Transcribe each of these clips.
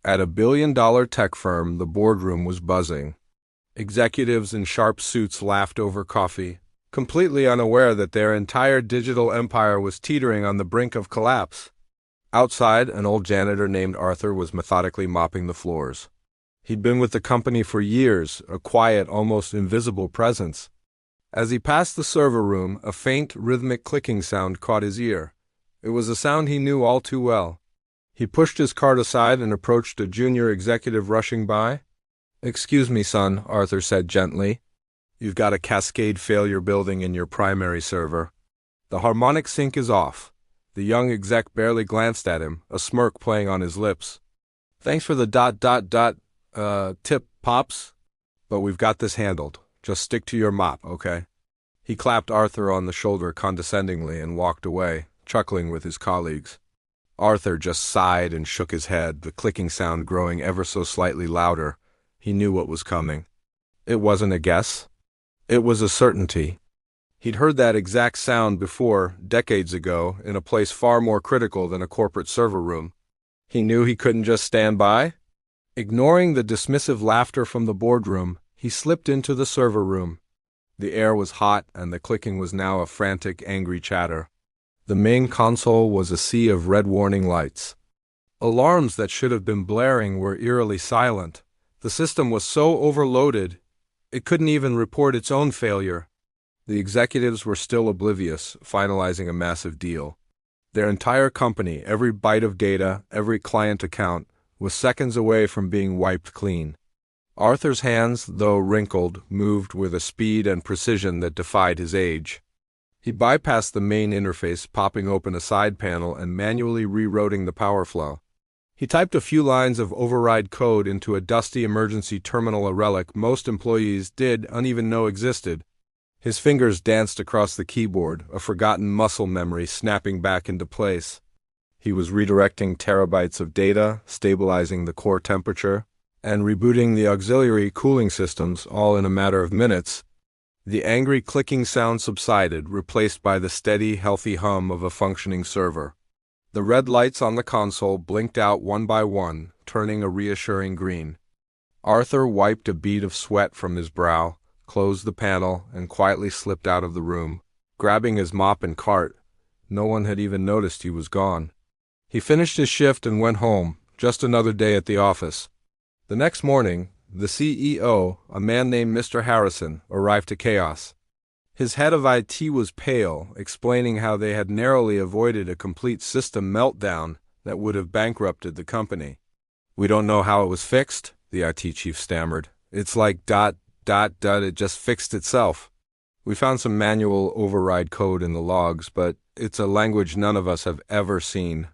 At a billion-dollar tech firm, the boardroom was buzzing. Executives in sharp suits laughed over coffee, completely unaware that their entire digital empire was teetering on the brink of collapse. Outside, an old janitor named Arthur was methodically mopping the floors. He'd been with the company for years, a quiet, almost invisible presence. As he passed the server room, a faint, rhythmic clicking sound caught his ear. It was a sound he knew all too well. He pushed his cart aside and approached a junior executive rushing by. "Excuse me, son," Arthur said gently. "You've got a cascade failure building in your primary server. The harmonic sync is off." The young exec barely glanced at him, a smirk playing on his lips. "Thanks for the tip, Pops. But we've got this handled. Just stick to your mop, okay?" He clapped Arthur on the shoulder condescendingly and walked away, chuckling with his colleagues. Arthur just sighed and shook his head, the clicking sound growing ever so slightly louder. He knew what was coming. It wasn't a guess. It was a certainty. He'd heard that exact sound before, decades ago, in a place far more critical than a corporate server room. He knew he couldn't just stand by. Ignoring the dismissive laughter from the boardroom, he slipped into the server room. The air was hot, and the clicking was now a frantic, angry chatter. The main console was a sea of red warning lights. Alarms that should have been blaring were eerily silent. The system was so overloaded, it couldn't even report its own failure. The executives were still oblivious, finalizing a massive deal. Their entire company, every byte of data, every client account, was seconds away from being wiped clean. Arthur's hands, though wrinkled, moved with a speed and precision that defied his age. He bypassed the main interface, popping open a side panel and manually rerouting the power flow. He typed a few lines of override code into a dusty emergency terminal, a relic most employees did uneven know existed. His fingers danced across the keyboard, a forgotten muscle memory snapping back into place. He was redirecting terabytes of data, stabilizing the core temperature, and rebooting the auxiliary cooling systems, all in a matter of minutes. The angry clicking sound subsided, replaced by the steady, healthy hum of a functioning server. The red lights on the console blinked out one by one, turning a reassuring green. Arthur wiped a bead of sweat from his brow, closed the panel, and quietly slipped out of the room. Grabbing his mop and cart, no one had even noticed he was gone. He finished his shift and went home, just another day at the office. The next morning, the CEO, a man named Mr. Harrison, arrived to Chaos. His head of IT was pale, explaining how they had narrowly avoided a complete system meltdown that would have bankrupted the company. "We don't know how it was fixed," the IT chief stammered. "It's like ... it just fixed itself. We found some manual override code in the logs, but it's a language none of us have ever seen.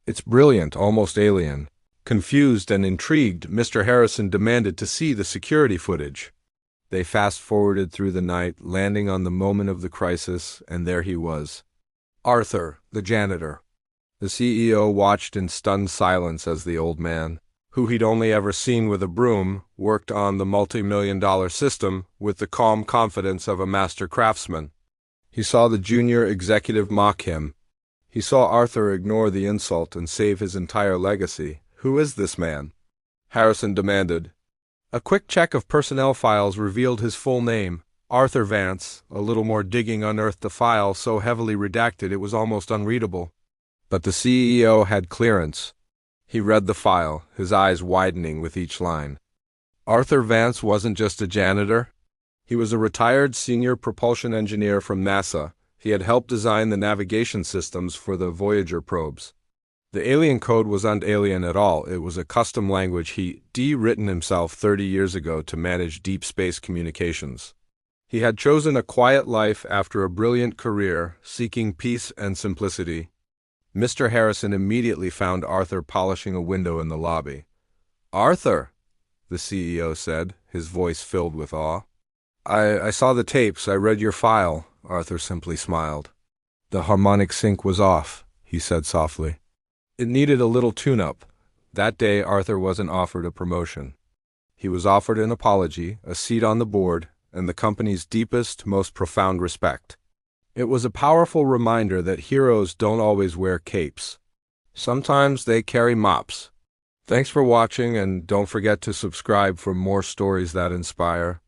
It's brilliant, almost alien." Confused and intrigued, Mr. Harrison demanded to see the security footage. They fast-forwarded through the night, landing on the moment of the crisis, and there he was. Arthur, the janitor. The CEO watched in stunned silence as the old man, who he'd only ever seen with a broom, worked on the multi-million-dollar system with the calm confidence of a master craftsman. He saw the junior executive mock him. He saw Arthur ignore the insult and save his entire legacy. "Who is this man?" Harrison demanded. A quick check of personnel files revealed his full name, Arthur Vance. A little more digging unearthed the file so heavily redacted it was almost unreadable. But the CEO had clearance. He read the file, his eyes widening with each line. Arthur Vance wasn't just a janitor. He was a retired senior propulsion engineer from NASA. He had helped design the navigation systems for the Voyager probes. The alien code wasn't alien at all. It was a custom language he'd written himself 30 years ago to manage deep space communications. He had chosen a quiet life after a brilliant career, seeking peace and simplicity. Mr. Harrison immediately found Arthur polishing a window in the lobby. "Arthur," the CEO said, his voice filled with awe. I saw the tapes. I read your file," Arthur simply smiled. "The harmonic sync was off," he said softly. It needed a little tune-up. That day, Arthur wasn't offered a promotion. He was offered an apology, a seat on the board, and the company's deepest, most profound respect. It was a powerful reminder that heroes don't always wear capes. Sometimes they carry mops. Thanks for watching, and don't forget to subscribe for more stories that inspire.